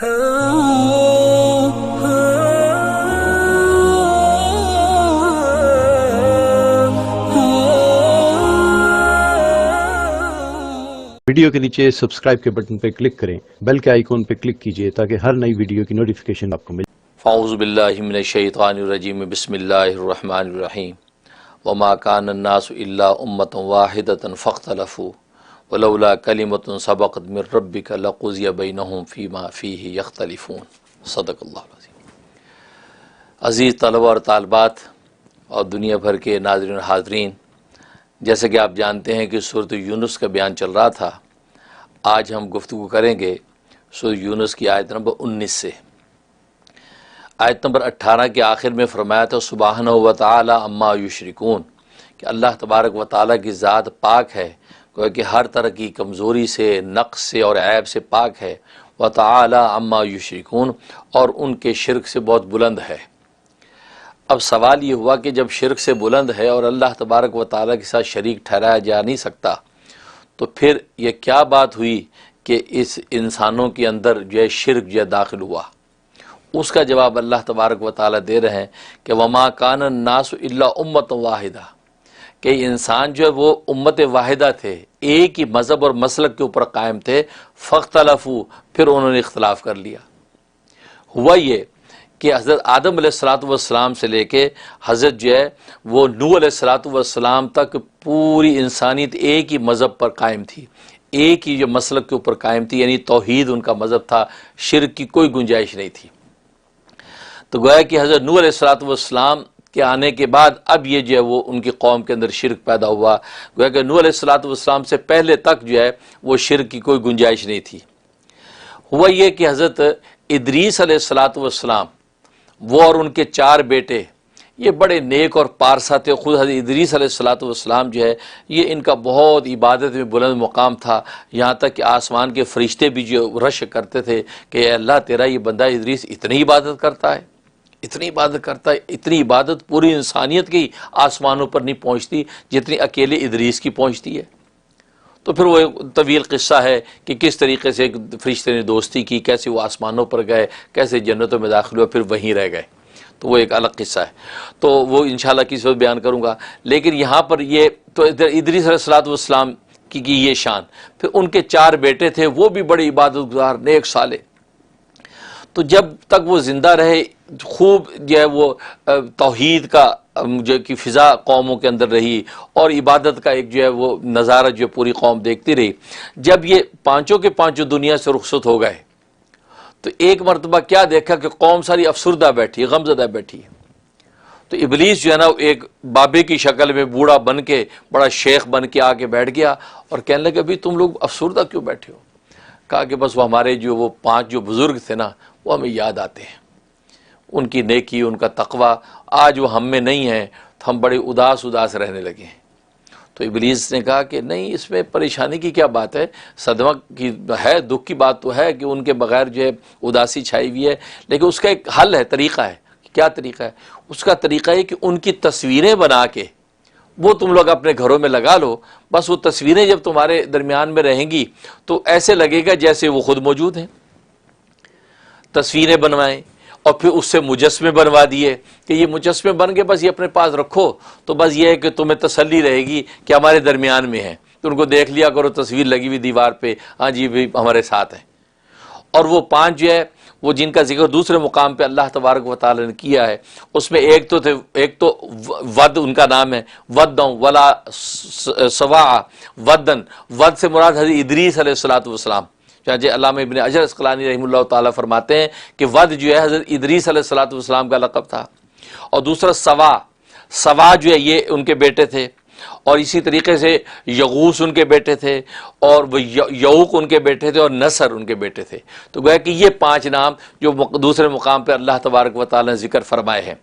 Video کے نیچے subscribe کے بٹن پہ کلک کریں، بیل کے آئیکن پہ کلک کیجئے تاکہ ہر نئی ویڈیو کی نوٹیفیکیشن آپ کو ملے۔ اعوذ باللہ من الشیطان الرجیم، بسم اللہ الرحمن الرحیم۔ وما کان الناس الا امۃ واحدۃ فاختلفوا ولولا کلمۃ سبقت من ربک لقضی بینہم فیما فیہ یختلفون۔ صدق اللہ العظیم۔ عزیز طلبہ اور طالبات اور دنیا بھر کے ناظرین و حاضرین، جیسے کہ آپ جانتے ہیں کہ سورۃ یونس کا بیان چل رہا تھا، آج ہم گفتگو کریں گے سورۃ یونس کی آیت نمبر 19 سے۔ آیت نمبر 18 کے آخر میں فرمایا تھا سبحانہ و تعالی عما یشرکون، کہ اللہ تبارک و تعالیٰ کی ذات پاک ہے، گویا کہ ہر طرح کی کمزوری سے، نقص سے اور عیب سے پاک ہے، و تعالی عما یشرکون، اور ان کے شرک سے بہت بلند ہے۔ اب سوال یہ ہوا کہ جب شرک سے بلند ہے اور اللہ تبارک و تعالیٰ کے ساتھ شریک ٹھہرایا جا نہیں سکتا، تو پھر یہ کیا بات ہوئی کہ اس انسانوں کے اندر جو ہے شرک جو ہے داخل ہوا؟ اس کا جواب اللہ تبارک و تعالیٰ دے رہے ہیں کہ وما کان الناس الا امۃ واحدہ، کہ انسان جو ہے وہ امت واحدہ تھے، ایک ہی مذہب اور مسلک کے اوپر قائم تھے، فاختلفوا، پھر انہوں نے اختلاف کر لیا۔ ہوا یہ کہ حضرت آدم علیہ السلام سے لے کے حضرت جو ہے وہ نوح علیہ السلام تک پوری انسانیت ایک ہی مذہب پر قائم تھی، ایک ہی جو مسلک کے اوپر قائم تھی، یعنی توحید ان کا مذہب تھا، شرک کی کوئی گنجائش نہیں تھی۔ تو گویا کہ حضرت نوح علیہ السلام کے آنے کے بعد اب یہ جو ہے وہ ان کی قوم کے اندر شرک پیدا ہوا، گویا کہ نوح علیہ السلام سے پہلے تک جو ہے وہ شرک کی کوئی گنجائش نہیں تھی۔ ہوا یہ کہ حضرت ادریس علیہ السلام وہ اور ان کے 4 بیٹے یہ بڑے نیک اور پارسا تھے۔ خود حضرت ادریس علیہ السلام جو ہے یہ ان کا بہت عبادت میں بلند مقام تھا، یہاں تک کہ آسمان کے فرشتے بھی جو رش کرتے تھے کہ اے اللہ تیرا یہ بندہ ادریس اتنی عبادت کرتا ہے، اتنی عبادت کرتا ہے، اتنی عبادت پوری انسانیت کی آسمانوں پر نہیں پہنچتی جتنی اکیلے ادریس کی پہنچتی ہے۔ تو پھر وہ ایک طویل قصہ ہے کہ کس طریقے سے ایک فرشتے نے دوستی کی، کیسے وہ آسمانوں پر گئے، کیسے جنتوں میں داخل ہوئے، پھر وہیں رہ گئے، تو وہ ایک الگ قصہ ہے، تو وہ انشاءاللہ کسی وقت بیان کروں گا۔ لیکن یہاں پر یہ تو ادریس علیہ السلام کی یہ شان، پھر ان کے 4 بیٹے تھے، وہ بھی بڑے عبادت گزار نیک صالح۔ تو جب تک وہ زندہ رہے خوب جو ہے وہ توحید کا جو کہ فضا قوموں کے اندر رہی اور عبادت کا ایک جو ہے وہ نظارہ جو پوری قوم دیکھتی رہی۔ جب یہ پانچوں کے پانچوں دنیا سے رخصت ہو گئے تو ایک مرتبہ کیا دیکھا کہ قوم ساری افسردہ بیٹھی، غمزدہ بیٹھی۔ تو ابلیس جو ہے نا ایک بابے کی شکل میں بوڑھا بن کے، بڑا شیخ بن کے آ کے بیٹھ گیا اور کہنے لگا ابھی تم لوگ افسردہ کیوں بیٹھے ہو؟ کہا کہ بس وہ ہمارے جو وہ 5 جو بزرگ تھے نا وہ ہمیں یاد آتے ہیں، ان کی نیکی، ان کا تقوی، آج وہ ہم میں نہیں ہیں تو ہم بڑے اداس رہنے لگے ہیں۔ تو ابلیس نے کہا کہ نہیں، اس میں پریشانی کی کیا بات ہے، صدمہ کی ہے، دکھ کی بات تو ہے کہ ان کے بغیر جو ہے اداسی چھائی ہوئی ہے، لیکن اس کا ایک حل ہے، طریقہ ہے۔ کیا طریقہ ہے؟ اس کا طریقہ ہے کہ ان کی تصویریں بنا کے وہ تم لوگ اپنے گھروں میں لگا لو، بس وہ تصویریں جب تمہارے درمیان میں رہیں گی تو ایسے لگے گا جیسے وہ خود موجود ہیں۔ تصویریں بنوائیں اور پھر اس سے مجسمے بنوا دیے کہ یہ مجسمے بن کے بس یہ اپنے پاس رکھو، تو بس یہ ہے کہ تمہیں تسلی رہے گی کہ ہمارے درمیان میں ہیں، تو ان کو دیکھ لیا کرو، تصویر لگی ہوئی دیوار پہ، ہاں جی بھی ہمارے ساتھ ہیں۔ اور وہ 5 جو ہے وہ جن کا ذکر دوسرے مقام پہ اللہ تبارک و تعالی نے کیا ہے، اس میں ایک تو ود ان کا نام ہے، ودوں ولا سوا ودن، ود سے مراد حضرت ادریس علیہ السلام۔ چنانچہ علامہ ابن حجر عسقلانی رحمہ اللہ تعالیٰ فرماتے ہیں کہ ود جو ہے حضرت ادریس علیہ السلام کا لقب تھا، اور دوسرا سوا جو ہے یہ ان کے بیٹے تھے، اور اسی طریقے سے یغوث ان کے بیٹے تھے، اور وہ یعوق ان کے بیٹے تھے، اور نصر ان کے بیٹے تھے۔ تو گویا کہ یہ 5 نام جو دوسرے مقام پہ اللہ تبارک و تعالیٰ نے ذکر فرمائے ہیں،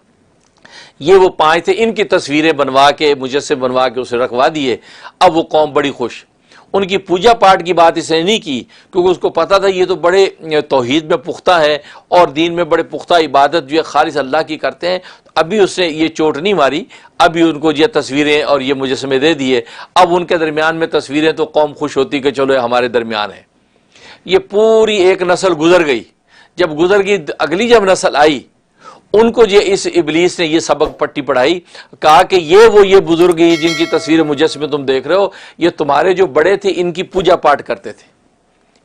یہ وہ 5 تھے، ان کی تصویریں بنوا کے مجسم بنوا کے اسے رکھوا دیے۔ اب وہ قوم بڑی خوش، ان کی پوجا پاٹ کی بات اس نے نہیں کی کیونکہ اس کو پتا تھا یہ تو بڑے توحید میں پختہ ہے اور دین میں بڑے پختہ عبادت جو ہے خالص اللہ کی کرتے ہیں۔ ابھی اس نے یہ چوٹ نہیں ماری، ابھی ان کو یہ تصویریں اور یہ مجسمے دے دیے، اب ان کے درمیان میں تصویریں تو قوم خوش ہوتی کہ چلو ہمارے درمیان ہے۔ یہ پوری ایک نسل گزر گئی، جب گزر گئی اگلی جب نسل آئی ان کو جو اس ابلیس نے یہ سبق پٹی پڑھائی، کہا کہ یہ بزرگ ہیں جن کی تصویر مجسمے تم دیکھ رہے ہو، یہ تمہارے جو بڑے تھے ان کی پوجا پاٹ کرتے تھے،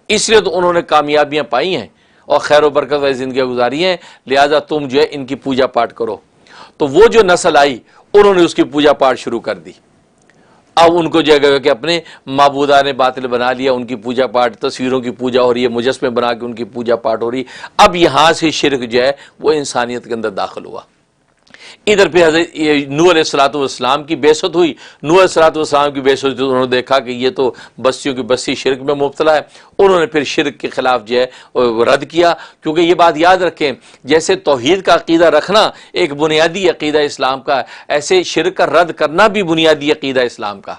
اس لیے تو انہوں نے کامیابیاں پائی ہیں اور خیر و برکت والی زندگیاں گزاری ہیں، لہٰذا تم جو ہے ان کی پوجا پاٹ کرو۔ تو وہ جو نسل آئی انہوں نے اس کی پوجا پاٹ شروع کر دی۔ اب ان کو جو ہے کہ اپنے معبودان باطل بنا لیا، ان کی پوجا پاٹ، تصویروں کی پوجا ہو رہی ہے، مجسمے بنا کے ان کی پوجا پاٹ ہو رہی۔ اب یہاں سے شرک جو ہے وہ انسانیت کے اندر داخل ہوا۔ ادھر پہ حضرت نوح علیہ الصلوۃ والسلام کی بعثت ہوئی۔ نوح علیہ الصلوۃ والسلام کی بعثت ہوئی تو انہوں نے دیکھا کہ یہ تو بستیوں کی بستی شرک میں مبتلا ہے، انہوں نے پھر شرک کے خلاف جو ہے رد کیا، کیونکہ یہ بات یاد رکھیں جیسے توحید کا عقیدہ رکھنا ایک بنیادی عقیدہ اسلام کا، ایسے شرک کا رد کرنا بھی بنیادی عقیدہ اسلام کا۔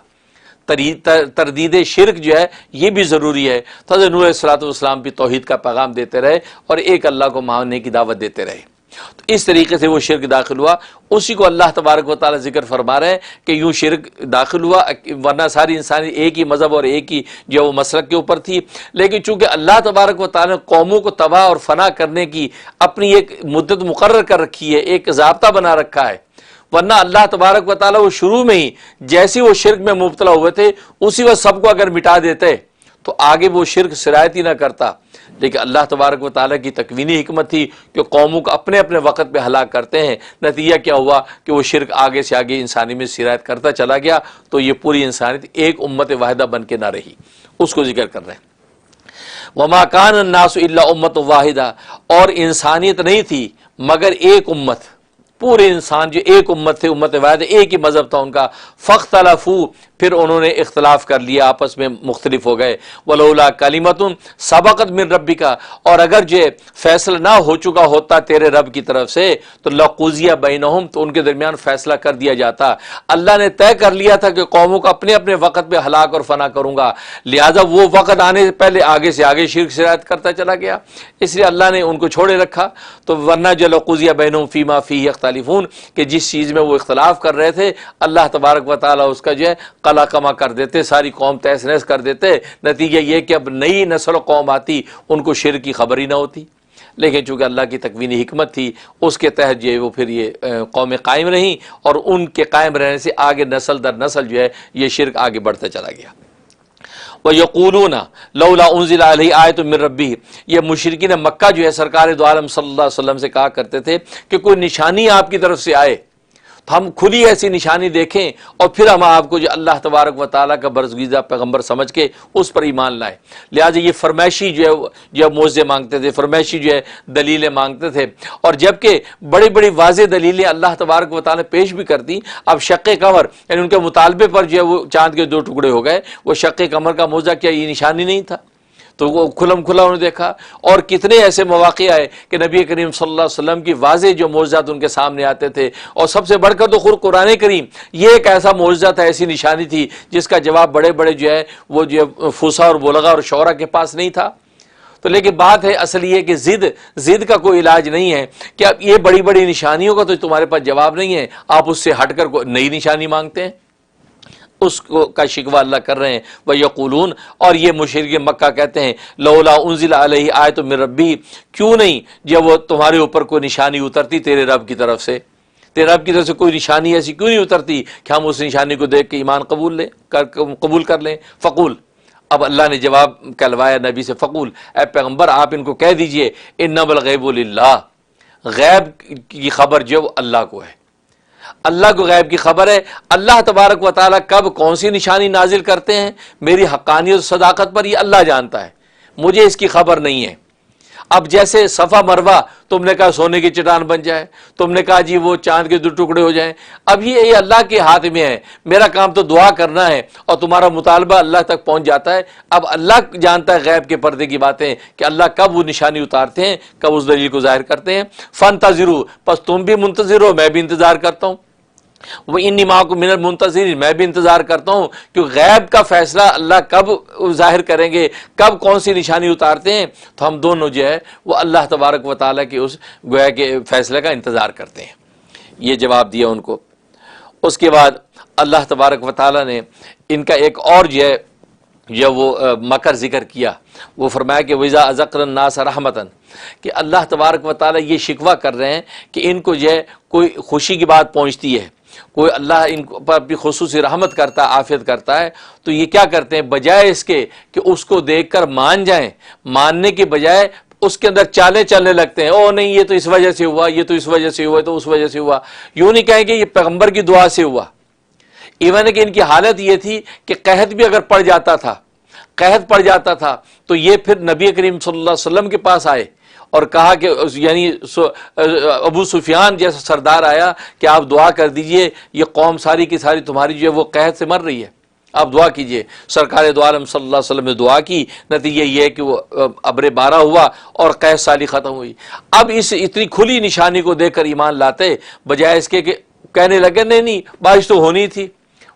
تردید شرک جو ہے یہ بھی ضروری ہے۔ تو حضرت نوح علیہ الصلوۃ والسلام بھی توحید کا پیغام دیتے رہے اور ایک اللہ کو ماننے کی دعوت دیتے رہے، تو اس طریقے سے وہ شرک داخل ہوا۔ اسی کو اللہ تبارک و تعالیٰ ذکر فرما رہے ہیں کہ یوں شرک داخل ہوا، ورنہ ساری انسانی ایک ہی مذہب اور ایک ہی جو وہ مسلک کے اوپر تھی، لیکن چونکہ اللہ تبارک و تعالیٰ نے قوموں کو تباہ اور فنا کرنے کی اپنی ایک مدت مقرر کر رکھی ہے، ایک ضابطہ بنا رکھا ہے، ورنہ اللہ تبارک و تعالیٰ وہ شروع میں ہی جیسے وہ شرک میں مبتلا ہوئے تھے اسی وقت سب کو اگر مٹا دیتے تو آگے وہ شرک سرایت ہی نہ کرتا، لیکن اللہ تبارک و تعالیٰ کی تکوینی حکمت تھی کہ قوموں کو اپنے اپنے وقت پہ ہلاک کرتے ہیں۔ نتیجہ کیا ہوا کہ وہ شرک آگے سے آگے انسانی میں سرایت کرتا چلا گیا، تو یہ پوری انسانیت ایک امت واحدہ بن کے نہ رہی، اس کو ذکر کر رہے ہیں۔ وما کان الناس الا امۃ واحدہ، اور انسانیت نہیں تھی مگر ایک امت، پورے انسان جو ایک امت تھے، امت واحد، ایک ہی مذہب تھا ان کا۔ فاختلفوا، پھر انہوں نے اختلاف کر لیا، آپس میں مختلف ہو گئے۔ ولولا کلمۃ سبقت من ربک، اور اگر جو فیصلہ نہ ہو چکا ہوتا تیرے رب کی طرف سے تو لقضی بینہم، تو ان کے درمیان فیصلہ کر دیا جاتا۔ اللہ نے طے کر لیا تھا کہ قوموں کو اپنے اپنے وقت پہ ہلاک اور فنا کروں گا، لہٰذا وہ وقت آنے سے پہلے آگے سے آگے شرک سرایت کرتا چلا گیا، اس لیے اللہ نے ان کو چھوڑے رکھا۔ تو ورنہ جو لقضی بینہم فیما فیہ یختلفون، کہ جس چیز میں وہ اختلاف کر رہے تھے اللہ تبارک و تعالیٰ اس کا جو ہے قلا کما کر دیتے، ساری قوم تہس نہس کر دیتے۔ نتیجہ یہ کہ اب نئی نسل و قوم آتی ان کو شرک کی خبر ہی نہ ہوتی، لیکن چونکہ اللہ کی تکوینی حکمت تھی اس کے تحت جو ہے وہ پھر یہ قومیں قائم رہیں، اور ان کے قائم رہنے سے آگے نسل در نسل جو ہے یہ شرک آگے بڑھتا چلا گیا۔ وَيَقُولُونَ لَوْلَا أُنزِلَ عَلَيْهِ آیَةٌ مِّن رَبِّهِ، یہ مشرکین مکہ جو ہے سرکار دو عالم صلی اللہ علیہ وسلم سے کہا کرتے تھے کہ کوئی نشانی آپ کی طرف سے آئے تو ہم کھلی ایسی نشانی دیکھیں اور پھر ہم آپ کو جو اللہ تبارک و تعالیٰ کا برگزیدہ پیغمبر سمجھ کے اس پر ایمان لائیں۔ لہٰذا یہ فرمائشی جو ہے معجزے مانگتے تھے، فرمائشی جو ہے دلیلیں مانگتے تھے، اور جبکہ بڑی بڑی واضح دلیلیں اللہ تبارک و تعالیٰ نے پیش بھی کر دی۔ اب شق قمر یعنی ان کے مطالبے پر جو ہے وہ چاند کے دو ٹکڑے ہو گئے، وہ شق قمر کا معجزہ کیا یہ نشانی نہیں تھا؟ تو وہ کھلم کھلا انہوں نے دیکھا۔ اور کتنے ایسے مواقع آئے کہ نبی کریم صلی اللہ علیہ وسلم کی واضح جو معجزات ان کے سامنے آتے تھے، اور سب سے بڑھ کر تو خود قرآن کریم یہ ایک ایسا معجزہ تھا، ایسی نشانی تھی جس کا جواب بڑے بڑے جو ہے وہ جو فصحاء اور بلغاء اور شعراء کے پاس نہیں تھا۔ تو لیکن بات ہے اصل یہ کہ ضد کا کوئی علاج نہیں ہے کہ اب یہ بڑی بڑی نشانیوں کا تو تمہارے پاس جواب نہیں ہے، آپ اس سے ہٹ کر نئی نشانی مانگتے ہیں، اس کا شکوہ اللہ کر رہے ہیں۔ وَيَقُولُونَ، اور یہ مشرک مکہ کہتے ہیں لولا انزل علیہ آیۃ من ربہ، کیوں نہیں جب وہ تمہارے اوپر کوئی نشانی اترتی تیرے رب کی طرف سے، تیرے رب کی طرف سے کوئی نشانی ایسی کیوں نہیں اترتی کہ ہم اس نشانی کو دیکھ کے ایمان قبول کر لیں۔ فقول، اب اللہ نے جواب کہلوایا نبی سے، فقول، اے پیغمبر آپ ان کو کہہ دیجئے انما الغیب للہ، غیب کی خبر جو اللہ کو ہے، اللہ کو غیب کی خبر ہے۔ اللہ تبارک و تعالیٰ کب کون سی نشانی نازل کرتے ہیں میری حقانیت و صداقت پر یہ اللہ جانتا ہے، مجھے اس کی خبر نہیں ہے۔ اب جیسے صفا مروہ تم نے کہا سونے کی چٹان بن جائے، تم نے کہا جی وہ چاند کے دو ٹکڑے ہو جائیں، اب یہ اللہ کے ہاتھ میں ہے، میرا کام تو دعا کرنا ہے اور تمہارا مطالبہ اللہ تک پہنچ جاتا ہے۔ اب اللہ جانتا ہے غیب کے پردے کی باتیں کہ اللہ کب وہ نشانی اتارتے ہیں، کب اس دلیل کو ظاہر کرتے ہیں۔ فانتظروا، پس تم بھی منتظر ہو، میں بھی انتظار کرتا ہوں۔ وَإِنِّي مَعَكُم مِّنَ الْمُنتَظِرِينَ، میں بھی انتظار کرتا ہوں کہ غیب کا فیصلہ اللہ کب ظاہر کریں گے، کب کون سی نشانی اتارتے ہیں، تو ہم دونوں جو ہے وہ اللہ تبارک و تعالیٰ کے اس گویا کے فیصلے کا انتظار کرتے ہیں۔ یہ جواب دیا ان کو۔ اس کے بعد اللہ تبارک و تعالیٰ نے ان کا ایک اور جو ہے جب وہ مکر ذکر کیا، وہ فرمایا کہ وَإِذَا أَذَقْنَا النَّاسَ رَحْمَةً، کہ اللہ تبارک و تعالیٰ یہ شکوہ کر رہے ہیں کہ ان کو جو ہے کوئی خوشی کی بات پہنچتی ہے، کوئی اللہ ان پر اپنی خصوصی رحمت کرتا ہے، عافیت کرتا ہے، تو یہ کیا کرتے ہیں، بجائے اس کے کہ اس کو دیکھ کر مان جائیں، ماننے کے بجائے اس کے اندر چالیں چلنے لگتے ہیں، او نہیں یہ تو اس وجہ سے ہوا، یہ تو اس وجہ سے ہوا، تو اس وجہ سے ہوا، یوں نہیں کہیں کہ یہ پیغمبر کی دعا سے ہوا۔ ایون کہ ان کی حالت یہ تھی کہ قحط بھی اگر پڑ جاتا تھا تو یہ پھر نبی کریم صلی اللہ علیہ وسلم کے پاس آئے اور کہا کہ یعنی ابو سفیان جیسا سردار آیا کہ آپ دعا کر دیجئے، یہ قوم ساری کی ساری تمہاری جو ہے وہ قحط سے مر رہی ہے، آپ دعا کیجئے۔ سرکار دو عالم صلی اللہ علیہ وسلم نے دعا کی، نتیجہ یہ ہے کہ وہ ابر بارہ ہوا اور قحط سالی ختم ہوئی۔ اب اس اتنی کھلی نشانی کو دیکھ کر ایمان لاتے، بجائے اس کے کہ کہنے لگے نہیں بارش تو ہونی تھی،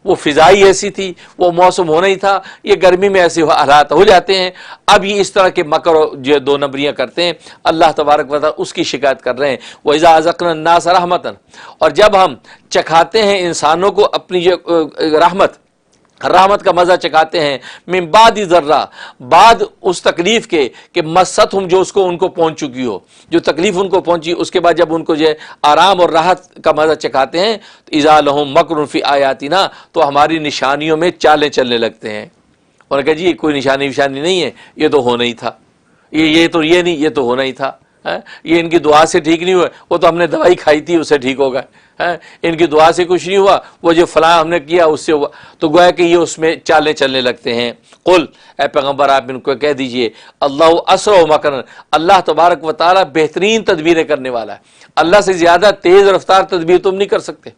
وہ فضائی ایسی تھی، وہ موسم ہونا ہی تھا، یہ گرمی میں ایسے حالات ہو جاتے ہیں۔ اب یہ اس طرح کے مکر جو دو نمبریاں کرتے ہیں، اللہ تبارک و تعالیٰ اس کی شکایت کر رہے ہیں۔ وَإِذَا أَذَقْنَا النَّاسَ رَحْمَةً، اور جب ہم چکھاتے ہیں انسانوں کو اپنی جو رحمت کا مزہ چکھاتے ہیں، من بعد ذرہ، بعد اس تکلیف کے کہ مستہم، جو ان کو پہنچ چکی ہو، جو تکلیف ان کو پہنچی، اس کے بعد جب ان کو جو ہے آرام اور راحت کا مزہ چکھاتے ہیں، تو اذا لہم مکر فی آیاتنا، تو ہماری نشانیوں میں چالیں چلنے لگتے ہیں۔ اور کہا جی کوئی نشانی نہیں ہے، یہ تو ہونا ہی تھا، یہ تو ہونا ہی تھا، یہ ان کی دعا سے ٹھیک نہیں ہوا، وہ تو ہم نے دوائی کھائی تھی اس سے ٹھیک ہو گئے، ان کی دعا سے کچھ نہیں ہوا، وہ جو فلاں ہم نے کیا اس سے ہوا۔ تو گویا کہ یہ اس میں چالیں چلنے لگتے ہیں۔ قل، اے پیغمبر آپ ان کو کہہ دیجئے، اللہ اسرع مکرا، اللہ تبارک و تعالیٰ بہترین تدبیریں کرنے والا ہے، اللہ سے زیادہ تیز رفتار تدبیر تم نہیں کر سکتے۔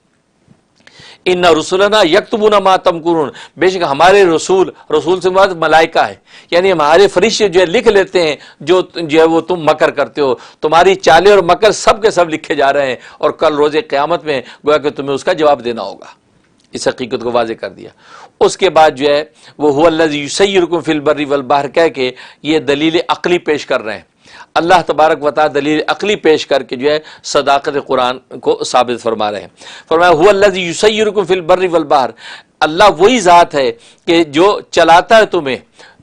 ان رسولنا یکتبون ما تمکرون، بے شک ہمارے رسول سے مراد ملائکہ ہے، یعنی ہمارے فرشتے جو ہے لکھ لیتے ہیں جو ہے وہ تم مکر کرتے ہو، تمہاری چالیں اور مکر سب کے سب لکھے جا رہے ہیں، اور کل روز قیامت میں گویا کہ تمہیں اس کا جواب دینا ہوگا۔ اس حقیقت کو واضح کر دیا۔ اس کے بعد جو ہے وہ هو الذی یسیرکم فی البر والبحر کہہ کے یہ دلیل عقلی پیش کر رہے ہیں۔ اللہ تبارک و تعالی دلیل عقلی پیش کر کے جو ہے صداقت قرآن کو ثابت فرما رہے ہیں۔ فرمایا هو الذی یسیرکم فی البر والبحر، اللہ وہی ذات ہے کہ جو چلاتا ہے تمہیں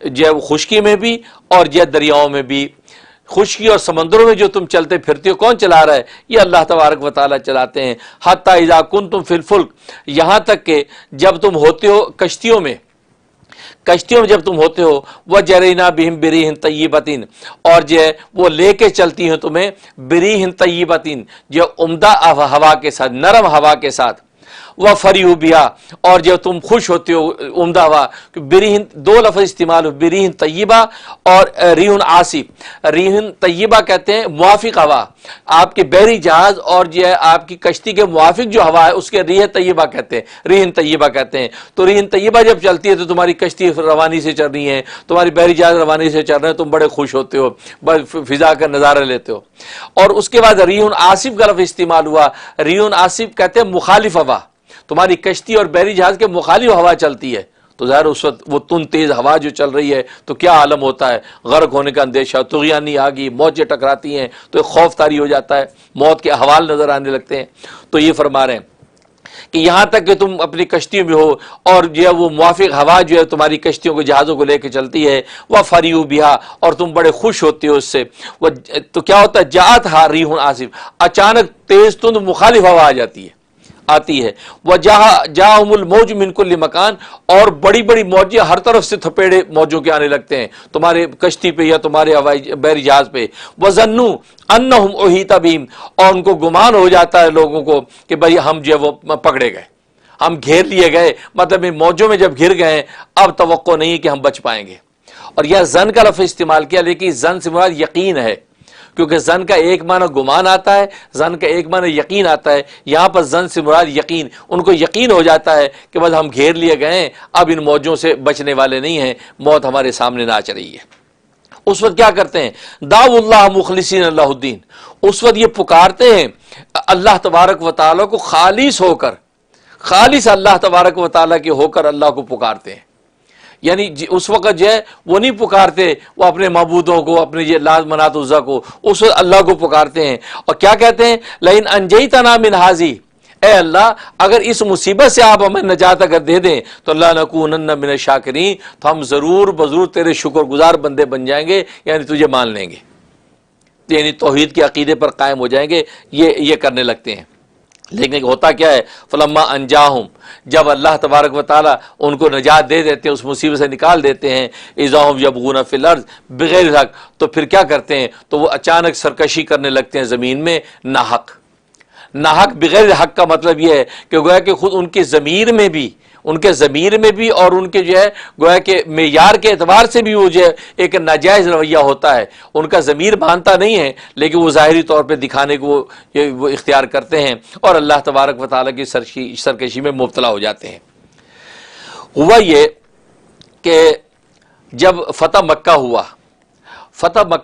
جو ہے خشکی میں بھی اور جو دریاؤں میں بھی، خشکی اور سمندروں میں جو تم چلتے پھرتے ہو، کون چلا رہا ہے؟ یہ اللہ تبارک و تعالیٰ چلاتے ہیں۔ حتی اذا کنتم فی الفلک، یہاں تک کہ جب تم ہوتے ہو کشتیوں میں جب تم ہوتے ہو، وَجَرَيْنَا بِهِمْ بِرِيحٍ طَيِّبَةٍ، اور جو ہے وہ لے کے چلتی ہیں تمہیں بِرِيحٍ طَيِّبَةٍ، جو عمدہ ہوا کے ساتھ، نرم ہوا کے ساتھ، وَفَرِحُوا بِهَا، اور جب تم خوش ہوتے ہو عمدہ ہوا، بِرِيحٍ دو لفظ استعمال ہو، بِرِيحٍ طَيِّبَہ اور ریحٌ عاصف۔ ریحٌ طیبہ کہتے ہیں موافق ہوا، آپ کے بحری جہاز اور جو ہے آپ کی کشتی کے موافق جو ہوا ہے اس کے ریح طیبہ کہتے ہیں، ریح طیبہ کہتے ہیں۔ تو ریح طیبہ جب چلتی ہے تو تمہاری کشتی روانی سے چل رہی ہے، تمہاری بحری جہاز روانی سے چل رہے ہیں، تم بڑے خوش ہوتے ہو، فضا کا نظارہ لیتے ہو۔ اور اس کے بعد ریح عاصف کا لفظ استعمال ہوا، ریح عاصف کہتے ہیں مخالف ہوا، تمہاری کشتی اور بحری جہاز کے مخالف ہوا چلتی ہے، تو ظاہر اس وقت وہ تیز ہوا جو چل رہی ہے تو کیا عالم ہوتا ہے، غرق ہونے کا اندیشہ، طغیانی آ گئی، موجیں ٹکراتی ہیں تو ایک خوف طاری ہو جاتا ہے، موت کے احوال نظر آنے لگتے ہیں۔ تو یہ فرما رہے ہیں کہ یہاں تک کہ تم اپنی کشتیوں میں ہو اور جو ہے وہ موافق ہوا جو ہے تمہاری کشتیوں کو جہازوں کو لے کے چلتی ہے، وَفَرِحُوا بِهَا، اور تم بڑے خوش ہوتے ہو اس سے، تو کیا ہوتا ہے، جاءتھا ریح عاصف، اچانک تیز تند مخالف ہوا آتی ہے، وَجَاءَهُمُ الْمَوْجُ مِنْ كُلِّ مَكَانٍ، اور بڑی بڑی موجیں ہر طرف سے تھپیڑے موجوں کے آنے لگتے ہیں تمہارے کشتی پہ یا تمہارے بحری جہاز پہ۔ وَظَنُّوا أَنَّهُمْ أُحِيطَ بِهِمْ، اور ان کو گمان ہو جاتا ہے لوگوں کو کہ بھئی ہم جو ہے وہ پکڑے گئے، ہم گھیر لیے گئے، مطلب ان موجوں میں جب گر گئے اب توقع نہیں کہ ہم بچ پائیں گے۔ اور یہ زن کا لفظ استعمال کیا، لیکن زن سے مراد یقین ہے، کیونکہ زن کا ایک معنی گمان آتا ہے، زن کا ایک معنی یقین آتا ہے، یہاں پر زن سے مراد یقین، ان کو یقین ہو جاتا ہے کہ بس ہم گھیر لیے گئے ہیں، اب ان موجوں سے بچنے والے نہیں ہیں، موت ہمارے سامنے ناچ رہی ہے۔ اس وقت کیا کرتے ہیں، دعوا اللہ مخلصین اللہ الدین، اس وقت یہ پکارتے ہیں اللہ تبارک و تعالیٰ کو خالص ہو کر، خالص اللہ تبارک و تعالیٰ کے ہو کر اللہ کو پکارتے ہیں۔ یعنی اس وقت جو ہے وہ نہیں پکارتے وہ اپنے معبودوں کو، اپنے یہ لات منات عزا کو، اس وقت اللہ کو پکارتے ہیں، اور کیا کہتے ہیں، لئن انجیتنا من ہذی، اے اللہ اگر اس مصیبت سے آپ ہمیں نجات اگر دے دیں تو اللہ نکونن من الشاکرین، تو ہم ضرور بضرور تیرے شکر گزار بندے بن جائیں گے، یعنی تجھے مان لیں گے، یعنی توحید کے عقیدے پر قائم ہو جائیں گے، یہ کرنے لگتے ہیں۔ لیکن ہوتا کیا ہے، فلما انجاہم، جب اللہ تبارک و تعالیٰ ان کو نجات دے دیتے ہیں، اس مصیبت سے نکال دیتے ہیں، اذا ہم یبغون فی الارض بغیر حق، تو پھر کیا کرتے ہیں، تو وہ اچانک سرکشی کرنے لگتے ہیں زمین میں ناحق۔ ناحق بغیر حق کا مطلب یہ ہے کہ گویا کہ خود ان کے ضمیر میں بھی اور ان کے جو ہے گویا کہ معیار کے اعتبار سے بھی وہ جو ہے ایک ناجائز رویہ ہوتا ہے، ان کا ضمیر مانتا نہیں ہے لیکن وہ ظاہری طور پہ دکھانے کو وہ اختیار کرتے ہیں اور اللہ تبارک و تعالیٰ کی سرکشی میں مبتلا ہو جاتے ہیں۔ ہوا یہ کہ جب فتح مکہ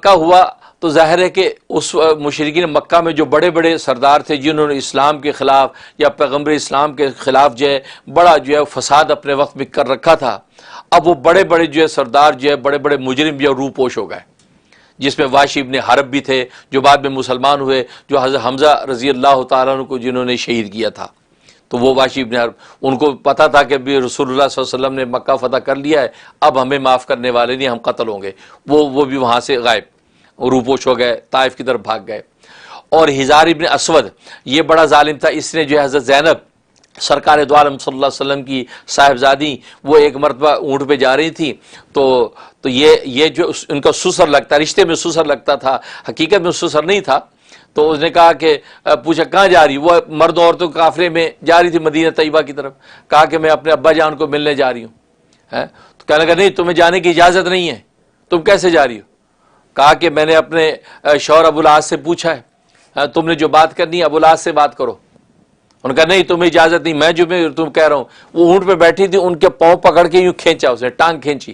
ہوا تو ظاہر ہے کہ اس مشرکین مکہ میں جو بڑے بڑے سردار تھے جنہوں نے اسلام کے خلاف یا پیغمبر اسلام کے خلاف جو ہے بڑا جو ہے فساد اپنے وقت میں کر رکھا تھا، اب وہ بڑے بڑے جو ہے سردار جو ہے بڑے بڑے مجرم بھی اور روپوش ہو گئے، جس میں واشی ابن حرب بھی تھے جو بعد میں مسلمان ہوئے، جو حضرت حمزہ رضی اللہ تعالیٰ عنہ کو جنہوں نے شہید کیا تھا، تو وہ واشی ابن حرب، ان کو پتہ تھا کہ بھی رسول اللہ صلی اللہ علیہ وسلم نے مکہ فتح کر لیا ہے، اب ہمیں معاف کرنے والے نہیں، ہم قتل ہوں گے، وہ بھی وہاں سے غائب روپوش ہو گئے، طائف کی طرف بھاگ گئے۔ اور حزار ابن اسود یہ بڑا ظالم تھا، اس نے جو ہے حضرت زینب سرکار دو عالم صلی اللہ علیہ وسلم کی صاحبزادی، وہ ایک مرتبہ اونٹ پہ جا رہی تھی تو یہ جو ان کا سسر لگتا، رشتے میں سسر لگتا تھا، حقیقت میں سسر نہیں تھا، تو اس نے کہا کہ پوچھا کہاں جا رہی، وہ مرد عورتوں کے قافلے میں جا رہی تھی مدینہ طیبہ کی طرف، کہا کہ میں اپنے ابا جان کو ملنے جا رہی ہوں، تو کہنے لگا نہیں تمہیں جانے کی اجازت نہیں ہے، تم کیسے جا رہی ہو؟ کہا کہ میں نے اپنے شوہر ابو العاص سے پوچھا ہے، تم نے جو بات کرنی ہے ابو العاص سے بات کرو۔ انہوں نے کہا نہیں تمہیں اجازت نہیں، میں جو تم کہہ رہا ہوں۔ وہ اونٹ پہ بیٹھی تھی، ان کے پاؤں پکڑ کے یوں کھینچا، اسے ٹانگ کھینچی،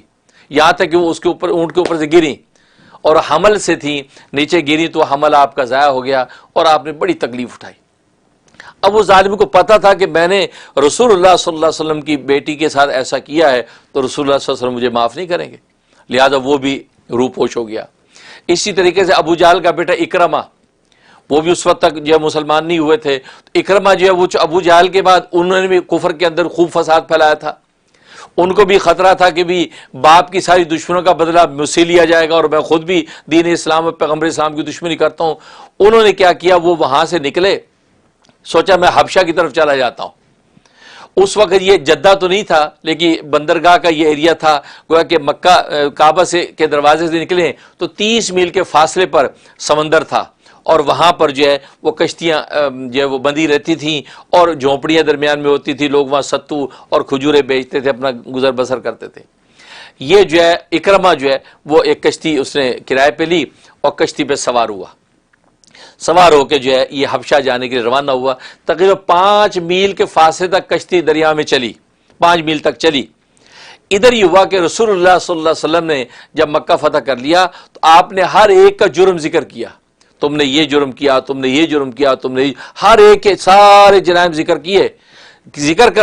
یہاں تک کہ وہ اس کے اوپر اونٹ کے اوپر سے گری اور حمل سے تھی، نیچے گری تو حمل آپ کا ضائع ہو گیا اور آپ نے بڑی تکلیف اٹھائی۔ اب وہ ظالم کو پتا تھا کہ میں نے رسول اللہ صلی اللہ علیہ وسلم کی بیٹی کے ساتھ ایسا کیا ہے تو رسول اللہ صلی اللہ علیہ وسلم مجھے معاف نہیں کریں گے، لہذا وہ بھی روپوش ہو گیا۔ اسی طریقے سے ابو جہل کا بیٹا اکرمہ، وہ بھی اس وقت تک جو ہے مسلمان نہیں ہوئے تھے، اکرمہ جو ہے وہ ابو جہل کے بعد انہوں نے بھی کفر کے اندر خوب فساد پھیلایا تھا، ان کو بھی خطرہ تھا کہ بھی باپ کی ساری دشمنوں کا بدلہ مجھ سے لیا جائے گا اور میں خود بھی دین اسلام اور پیغمبر اسلام کی دشمنی کرتا ہوں۔ انہوں نے کیا کیا، وہ وہاں سے نکلے، سوچا میں حبشہ کی طرف چلا جاتا ہوں۔ اس وقت یہ جدہ تو نہیں تھا لیکن بندرگاہ کا یہ ایریا تھا، گویا کہ مکہ کعبہ سے کے دروازے سے نکلے تو 30 میل کے فاصلے پر سمندر تھا اور وہاں پر جو ہے وہ کشتیاں جو ہے وہ بندی رہتی تھیں اور جھونپڑیاں درمیان میں ہوتی تھی، لوگ وہاں ستو اور کھجورے بیچتے تھے، اپنا گزر بسر کرتے تھے۔ یہ جو ہے اکرمہ جو ہے وہ ایک کشتی اس نے کرائے پہ لی اور کشتی پہ سوار ہو کے جو ہے یہ حبشہ جانے کے لیے روانہ ہوا۔ تقریباً 5 میل کے فاصلے تک کشتی دریا میں چلی، 5 میل تک چلی۔ ادھر یہ ہوا کہ رسول اللہ صلی اللہ علیہ وسلم نے جب مکہ فتح کر لیا تو آپ نے ہر ایک کا جرم ذکر کیا، تم نے یہ جرم کیا، تم نے یہ جرم کیا، تم نے ہر ایک کے سارے جرائم ذکر کیے۔ ذکر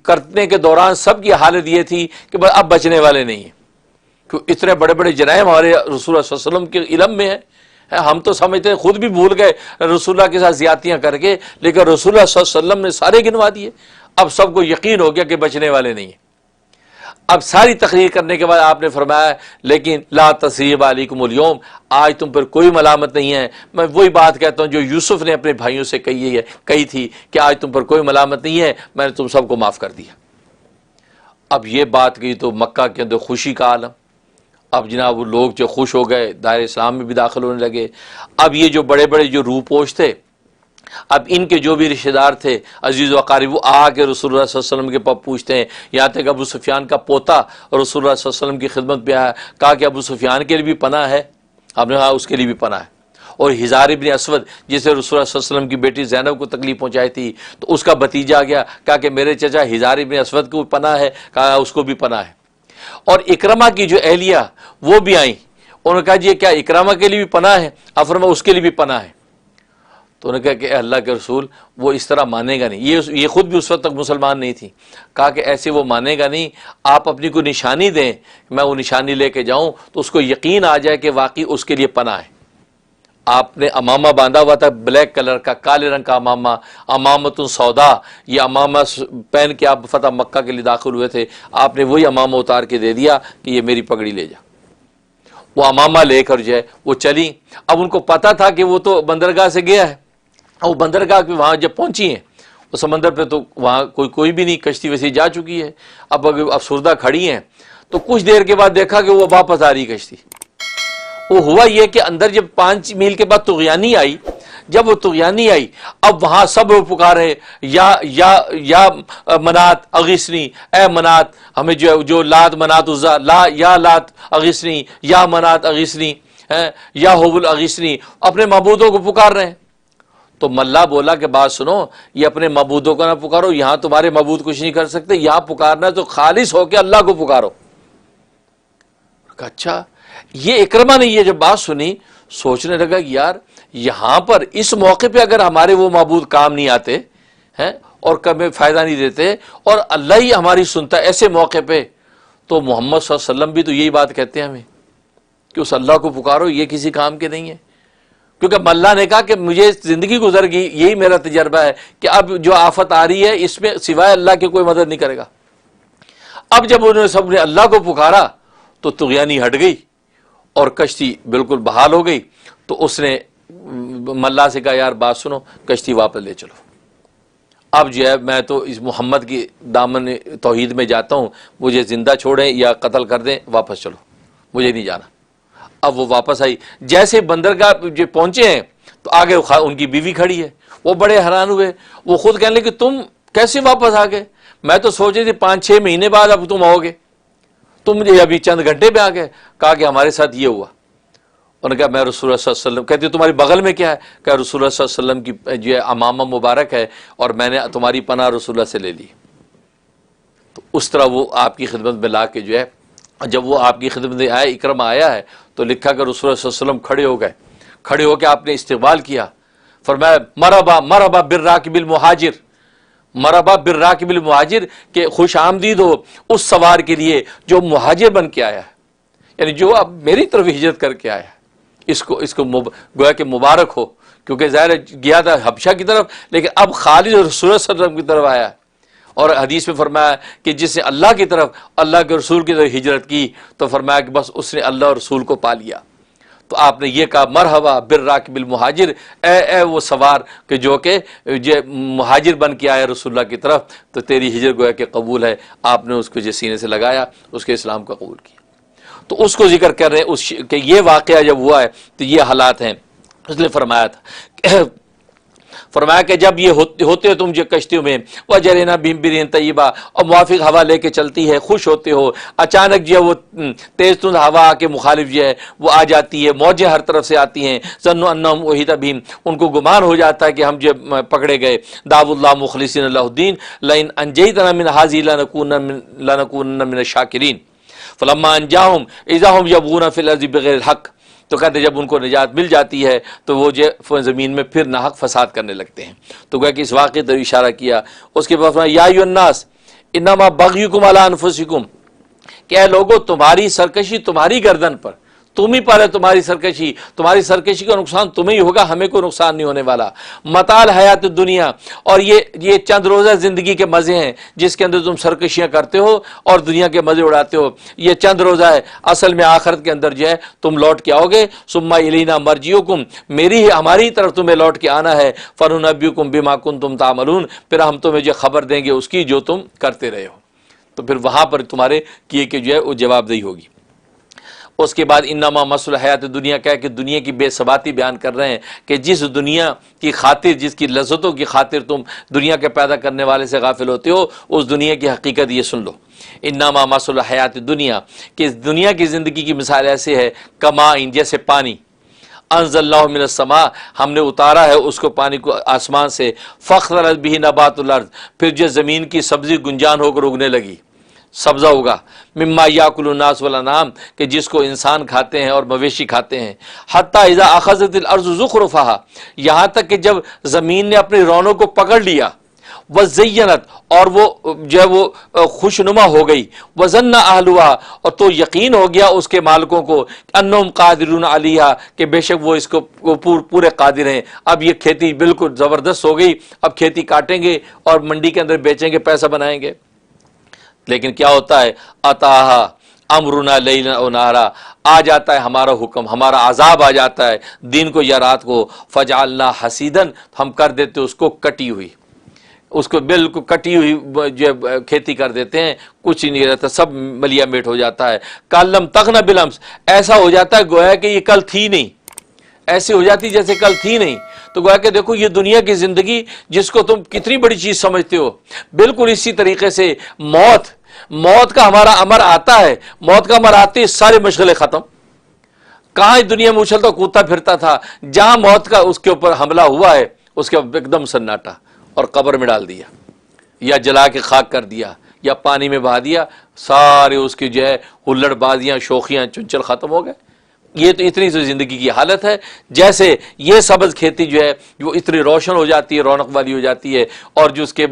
کرنے کے دوران سب کی حالت یہ تھی کہ بس اب بچنے والے نہیں ہیں، کیوں اتنے بڑے بڑے جرائم ہمارے رسول اللہ صلی اللہ علیہ وسلم کے علم میں ہیں۔ ہم تو سمجھتے ہیں، خود بھی بھول گئے رسول اللہ کے ساتھ زیادتیاں کر کے، لیکن رسول اللہ صلی اللہ علیہ وسلم نے سارے گنوا دیے۔ اب سب کو یقین ہو گیا کہ بچنے والے نہیں ہیں۔ اب ساری تقریر کرنے کے بعد آپ نے فرمایا لیکن لا تثریب علیکم اليوم، آج تم پر کوئی ملامت نہیں ہے۔ میں وہی بات کہتا ہوں جو یوسف نے اپنے بھائیوں سے کہی تھی کہ آج تم پر کوئی ملامت نہیں ہے، میں نے تم سب کو معاف کر دیا۔ اب یہ بات کہی تو مکہ کے اندر خوشی کا عالم، اب جناب وہ لوگ جو خوش ہو گئے، دائرہ اسلام میں بھی داخل ہونے لگے۔ اب یہ جو بڑے بڑے جو روپوش تھے، اب ان کے جو بھی رشتہ دار تھے عزیز و اقارب، وہ آ کے رسول اللہ صلی اللہ علیہ وسلم کے پاس پوچھتے ہیں، یہاں تک ابو سفیان کا پوتا رسول اللہ صلی اللہ علیہ وسلم کی خدمت پہ آیا، کہا کہ ابو سفیان کے لیے بھی پناہ ہے، آپ نے کہا اس کے لیے بھی پناہ ہے۔ اور حزار ابن اسود جسے رسول اللہ صلی اللہ علیہ وسلم کی بیٹی زینب کو تکلیف پہنچائی تھی، تو اس کا بھتیجا آ گیا، کہا کہ میرے چچا حزار ابن اسود کو پناہ ہے، کہا اس کو بھی پناہ ہے۔ اور اکرمہ کی جو اہلیہ وہ بھی آئیں، انہوں نے کہا جی کیا اکرمہ کے لیے بھی پناہ ہے؟ آپ فرمایا اس کے لیے بھی پناہ ہے۔ تو انہوں نے کہا کہ اے اللہ کے رسول وہ اس طرح مانے گا نہیں، یہ خود بھی اس وقت تک مسلمان نہیں تھی۔ کہا کہ ایسے وہ مانے گا نہیں، آپ اپنی کوئی نشانی دیں، میں وہ نشانی لے کے جاؤں تو اس کو یقین آ جائے کہ واقعی اس کے لیے پناہ ہے۔ آپ نے امامہ باندھا ہوا تھا بلیک کلر کا، کالے رنگ کا امامہ، امامۃ سودا، یہ امامہ پہن کے آپ فتح مکہ کے لیے داخل ہوئے تھے، آپ نے وہی امامہ اتار کے دے دیا کہ یہ میری پگڑی لے جا۔ وہ امامہ لے کر جو ہے وہ چلی۔ اب ان کو پتا تھا کہ وہ تو بندرگاہ سے گیا ہے، اور وہ بندرگاہ کے وہاں جب پہنچی ہیں وہ سمندر پہ تو وہاں کوئی بھی نہیں، کشتی ویسی جا چکی ہے، اب افسردہ کھڑی ہیں، تو کچھ دیر کے بعد دیکھا کہ وہ واپس آ رہی کشتی۔ وہ ہوا یہ کہ اندر جب 5 میل کے بعد طغیانی آئی، جب وہ طغیانی آئی اب وہاں سب وہ پکارے یا منات اغیثنی، اے منات ہمیں جو لات منات عزا، لا یا لات اغیثنی، یا منات اغیثنی، یا حبل اغیثنی، اپنے معبودوں کو پکار رہے ہیں۔ تو ملا بولا کہ بات سنو، یہ اپنے معبودوں کو نہ پکارو، یہاں تمہارے معبود کچھ نہیں کر سکتے، یہاں پکارنا تو خالص ہو کے اللہ کو پکارو۔ اچھا، یہ اکرمہ نے یہ جب بات سنی سوچنے لگا کہ یار یہاں پر اس موقع پہ اگر ہمارے وہ معبود کام نہیں آتے ہیں اور کبھی فائدہ نہیں دیتے اور اللہ ہی ہماری سنتا ایسے موقع پہ، تو محمد صلی اللہ علیہ وسلم بھی تو یہی بات کہتے ہیں ہمیں کہ اس اللہ کو پکارو، یہ کسی کام کے نہیں ہے۔ کیونکہ اللہ نے کہا کہ مجھے زندگی گزر گئی، یہی میرا تجربہ ہے کہ اب جو آفت آ رہی ہے اس میں سوائے اللہ کے کوئی مدد نہیں کرے گا۔ اب جب انہوں نے سب نے اللہ کو پکارا تو طغیانی ہٹ گئی اور کشتی بالکل بحال ہو گئی۔ تو اس نے ملا سے کہا یار بات سنو، کشتی واپس لے چلو، اب جو ہے میں تو اس محمد کی دامن توحید میں جاتا ہوں، مجھے زندہ چھوڑیں یا قتل کر دیں، واپس چلو، مجھے نہیں جانا۔ اب وہ واپس آئی، جیسے بندرگاہ جو پہنچے ہیں تو آگے ان کی بیوی کھڑی ہے، وہ بڑے حیران ہوئے، وہ خود کہنے لگے کہ تم کیسے واپس آ گئے؟ میں تو سوچ رہی تھی 5-6 مہینے بعد اب تم آؤ گے، تم مجھے ابھی چند گھنٹے پہ آ گئے۔ کہا کہ ہمارے ساتھ یہ ہوا۔ انہوں نے کہا میں رسول اللہ صلی اللہ علیہ وسلم، کہتے تمہاری بغل میں کیا ہے؟ کہ رسول اللہ صلی اللہ علیہ وسلم کی جو ہے امامہ مبارک ہے اور میں نے تمہاری پناہ رسول اللہ سے لے لی۔ تو اس طرح وہ آپ کی خدمت میں لا کے جو ہے، جب وہ آپ کی خدمت میں آئے، اکرمہ آیا ہے تو لکھا کہ رسول اللہ صلی اللہ علیہ وسلم کھڑے ہو گئے، کھڑے ہو کے آپ نے استقبال کیا، فرمایا مرحبا مرحبا بالراکب المہاجر، مرحبا بالراکب المہاجر، کہ خوش آمدید ہو اس سوار کے لیے جو مہاجر بن کے آیا ہے، یعنی جو اب میری طرف ہجرت کر کے آیا ہے، اس کو گویا کہ مبارک ہو، کیونکہ ظاہر گیا تھا حبشہ کی طرف لیکن اب خالد رسول اللہ صلی اللہ علیہ وسلم کی طرف آیا ہے۔ اور حدیث میں فرمایا کہ جس نے اللہ کی طرف، اللہ کے رسول کی طرف ہجرت کی تو فرمایا کہ بس اس نے اللہ اور رسول کو پا لیا۔ تو آپ نے یہ کہا مرحبا بالراکب المہاجر، اے وہ سوار کہ جو مہاجر بن کے آیا رسول اللہ کی طرف، تو تیری ہجرت گویا کہ قبول ہے۔ آپ نے اس کو سینے سے لگایا، اس کے اسلام کا قبول کیا۔ تو اس کو ذکر کر رہے ہیں کہ یہ واقعہ جب ہوا ہے تو یہ حالات ہیں۔ اس نے فرمایا تھا، فرمایا کہ جب یہ ہوتے ہو تم جو کشتیوں میں، وجرینا بِرِیحٍ طیبہ، اور موافق ہوا لے کے چلتی ہے، خوش ہوتے ہو، اچانک جو ہے وہ تیز تند ہوا کے مخالف جو ہے وہ آ جاتی ہے، موجیں ہر طرف سے آتی ہیں، ظنوا انہم احیط بہم، ان کو گمان ہو جاتا ہے کہ ہم جو پکڑے گئے، دعوا اللہ مخلصین لہ الدین لئن انجیتنا من ہذہ لنکونن من الشاکرین فلما انجاہم اذا ہم یبغون فی الارض بغیر الحق۔ تو کہتے جب ان کو نجات مل جاتی ہے تو وہ جو زمین میں پھر ناحق فساد کرنے لگتے ہیں۔ تو کہ اس واقعے پر اشارہ کیا۔ اس کے بعد فرمایا یا ایھا الناس انما بغیکم علی انفسکم، کہ اے لوگو تمہاری سرکشی تمہاری گردن پر، تم ہی پر ہے تمہاری سرکشی کا نقصان تمہیں ہی ہوگا، ہمیں کوئی نقصان نہیں ہونے والا۔ متاع الحیات دنیا، اور یہ چند روزہ زندگی کے مزے ہیں جس کے اندر تم سرکشیاں کرتے ہو اور دنیا کے مزے اڑاتے ہو، یہ چند روزہ ہے، اصل میں آخرت کے اندر جو ہے تم لوٹ کے آؤ گے۔ ثم الینا مرجعکم، ہماری طرف تمہیں لوٹ کے آنا ہے، فننبئکم بما کنتم تعملون، پھر ہم تمہیں جو خبر دیں گے اس کی جو تم کرتے رہے ہو۔ تو پھر وہاں پر تمہارے کیے کہ جو ہے وہ جواب دہی ہوگی۔ اس کے بعد انما مثل حیات دنیا، کہہ کہ دنیا کی بے ثباتی بیان کر رہے ہیں کہ جس دنیا کی خاطر، جس کی لذتوں کی خاطر تم دنیا کے پیدا کرنے والے سے غافل ہوتے ہو، اس دنیا کی حقیقت یہ سن لو۔ انما مثل حیات دنیا، کہ دنیا کی زندگی کی مثال ایسے ہے کماء، جیسے پانی، انزل اللہ من السماء، ہم نے اتارا ہے اس کو پانی کو آسمان سے، فاختلط به نبات الارض، پھر جو زمین کی سبزی گنجان ہو کر اگنے لگی، سبزہ ہوگا، مما یاکل الناس والانعام، کہ جس کو انسان کھاتے ہیں اور مویشی کھاتے ہیں، حتی اذا اخذت الارض زخرفها، یہاں تک کہ جب زمین نے اپنی رونق کو پکڑ لیا، وزینت اور وہ جو ہے وہ خوشنما ہو گئی، وظن اہلھا اور تو یقین ہو گیا اس کے مالکوں کو انہم قادرون علیہا کہ بے شک وہ اس کو پورے قادر ہیں۔ اب یہ کھیتی بالکل زبردست ہو گئی، اب کھیتی کاٹیں گے اور منڈی کے اندر بیچیں گے، پیسہ بنائیں گے۔ لیکن کیا ہوتا ہے، اتاہا امرنا لیلا و نہارا، آ جاتا ہے ہمارا حکم، ہمارا عذاب آ جاتا ہے دن کو یا رات کو، فجعلنا حصیدن ہم کر دیتے اس کو کٹی ہوئی، اس کو بالکل کٹی ہوئی جو کھیتی کر دیتے ہیں، کچھ ہی نہیں رہتا، سب ملیا میٹ ہو جاتا ہے۔ کالم تغن بالامس، ایسا ہو جاتا ہے گویا کہ یہ کل تھی نہیں، ایسی ہو جاتی جیسے کل تھی نہیں۔ تو گویا کہ دیکھو یہ دنیا کی زندگی جس کو تم کتنی بڑی چیز سمجھتے ہو، بالکل اسی طریقے سے موت کا ہمارا امر آتا ہے، موت کا امر آتے ہی سارے مشغلے ختم۔ کہاں دنیا میں اچھلتا کودتا پھرتا تھا، جہاں موت کا اس کے اوپر حملہ ہوا ہے اس کے ایک دم سناٹا، اور قبر میں ڈال دیا یا جلا کے خاک کر دیا یا پانی میں بہا دیا، سارے اس کی جو ہے ہلڑ بازیاں شوخیاں چنچل ختم ہو گئے۔ یہ تو اتنی سی زندگی کی حالت ہے، جیسے یہ سبز کھیتی جو ہے وہ اتنی روشن ہو جاتی ہے، رونق والی ہو جاتی ہے، اور جو اس کے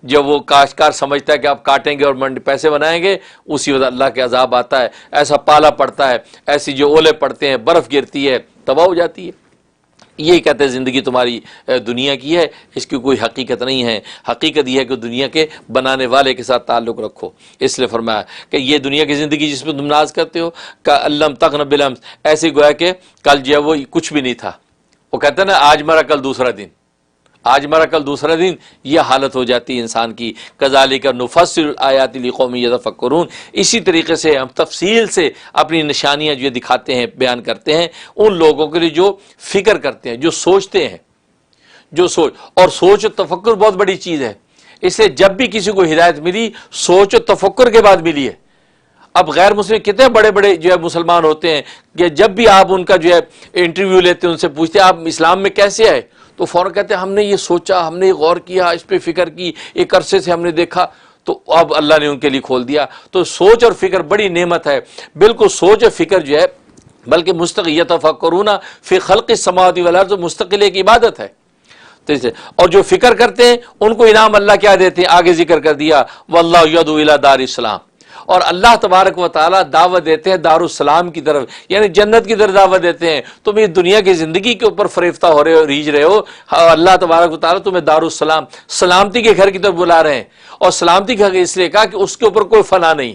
جو وہ کاشتکار سمجھتا ہے کہ آپ کاٹیں گے اور منڈی پیسے بنائیں گے، اسی وقت اللہ کے عذاب آتا ہے، ایسا پالا پڑتا ہے، ایسی جو اولے پڑتے ہیں، برف گرتی ہے، تباہ ہو جاتی ہے۔ یہی کہتے ہیں زندگی تمہاری دنیا کی ہے، اس کی کوئی حقیقت نہیں ہے۔ حقیقت یہ ہے کہ دنیا کے بنانے والے کے ساتھ تعلق رکھو۔ اس لیے فرمایا کہ یہ دنیا کی زندگی جس میں تم ناز کرتے ہو کاللم تغن بالامس، ایسے گویا کہ کل جو ہے وہ کچھ بھی نہیں تھا۔ وہ کہتے ہیں نا آج مرا کل دوسرا دن، آج مرا کل دوسرا دن، یہ حالت ہو جاتی ہے انسان کی۔ کذالک نفصل الآیات لقوم یتفکرون، اسی طریقے سے ہم تفصیل سے اپنی نشانیاں جو دکھاتے ہیں، بیان کرتے ہیں ان لوگوں کے لیے جو فکر کرتے ہیں، جو سوچتے ہیں، جو سوچ و تفکر بہت بڑی چیز ہے۔ اس لیے جب بھی کسی کو ہدایت ملی سوچ و تفکر کے بعد ملی ہے۔ اب غیر مسلم کتنے بڑے بڑے جو ہے مسلمان ہوتے ہیں کہ جب بھی آپ ان کا جو ہے انٹرویو لیتے ہیں، ان سے پوچھتے ہیں آپ اسلام میں کیسے آئے، تو فوراً کہتے ہیں ہم نے یہ سوچا، ہم نے غور کیا، اس پہ فکر کی، ایک عرصے سے ہم نے دیکھا، تو اب اللہ نے ان کے لیے کھول دیا۔ تو سوچ اور فکر بڑی نعمت ہے، بالکل سوچ اور فکر جو ہے بلکہ مستقل یتفکرون فی خلق السماوات والارض، مستقل ایک عبادت ہے۔ اور جو فکر کرتے ہیں ان کو انعام اللہ کیا دیتے ہیں، آگے ذکر کر دیا واللہ یدعو الی دار السلام، اور اللہ تبارک و تعالیٰ دعوت دیتے ہیں دار السلام کی طرف، یعنی جنت کی طرف دعوت دیتے ہیں۔ تم اس دنیا کی زندگی کے اوپر فریفتہ ہو رہے ہو، ریجھ رہے ہو، اللہ تبارک و تعالیٰ تمہیں دار السلام، سلامتی کے گھر کی طرف بلا رہے ہیں۔ اور سلامتی کا اس لیے کہا کہ اس کے اوپر کوئی فنا نہیں۔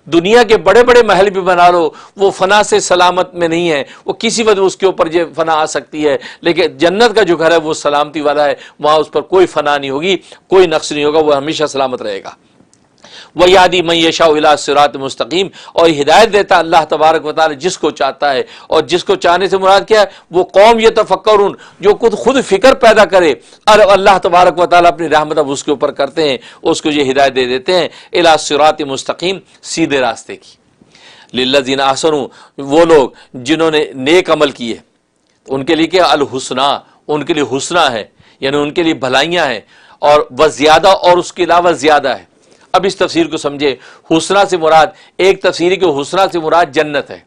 دنیا کے بڑے بڑے محل بھی بنا لو، وہ فنا سے سلامت میں نہیں ہے، وہ کسی وجہ اس کے اوپر یہ فنا آ سکتی ہے، لیکن جنت کا جو گھر ہے وہ سلامتی والا ہے، وہاں اس پر کوئی فنا نہیں ہوگی، کوئی نقص نہیں ہوگا، وہ ہمیشہ سلامت رہے گا۔ وَيَهْدِي مَن يَشَاءُ إِلَىٰ صِرَاطٍ مُسْتَقِيمٍ، اور ہدایت دیتا اللہ تبارک و تعالی جس کو چاہتا ہے، اور جس کو چاہنے سے مراد کیا ہے، وہ قوم یتفکرون جو خود فکر پیدا کرے، اور اللہ تبارک و تعالی اپنی رحمت اب اس کے اوپر کرتے ہیں، اس کو یہ ہدایت دے دیتے ہیں إِلَىٰ صِرَاطٍ مُسْتَقِيمٍ، سیدھے راستے کی۔ لِلَّذِينَ أَحْسَنُوا، وہ لوگ جنہوں نے نیک عمل کیے، ان کے لیے کیا الحسنہ، ان کے لیے حسنہ ہے، یعنی ان کے لیے بھلائیاں ہیں، اور وزیادہ، اور اس کے علاوہ زیادہ ہے۔ اب اس تفسیر کو سمجھے، حسنہ سے مراد، ایک تفسیر ہے کہ حسنہ سے مراد جنت ہے،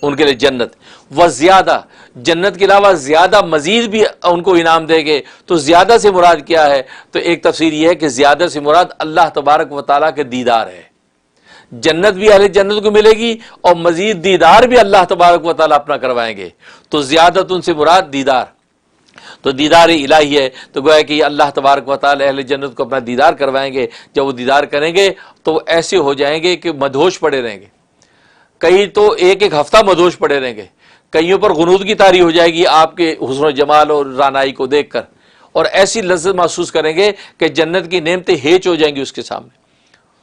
ان کے لیے جنت، وزیادہ، جنت کے علاوہ زیادہ مزید بھی ان کو انعام دے گے، تو زیادہ سے مراد کیا ہے؟ تو ایک تفسیر یہ ہے کہ زیادہ سے مراد اللہ تبارک و تعالیٰ کے دیدار ہے، جنت بھی اہل جنت کو ملے گی، اور مزید دیدار بھی اللہ تبارک و تعالیٰ اپنا کروائیں گے، تو زیادت ان سے مراد دیدار، تو دیدار الہی ہے، تو گویا کہ اللہ تبارک و تعالی اہل جنت کو اپنا دیدار کروائیں گے۔ جب وہ دیدار کریں گے تو وہ ایسے ہو جائیں گے کہ مدہوش پڑے رہیں گے، کئی تو ایک ہفتہ مدہوش پڑے رہیں گے، کئیوں پر غنودگی طاری ہو جائے گی آپ کے حسن و جمال اور رانائی کو دیکھ کر، اور ایسی لذت محسوس کریں گے کہ جنت کی نعمتیں ہیچ ہو جائیں گی اس کے سامنے۔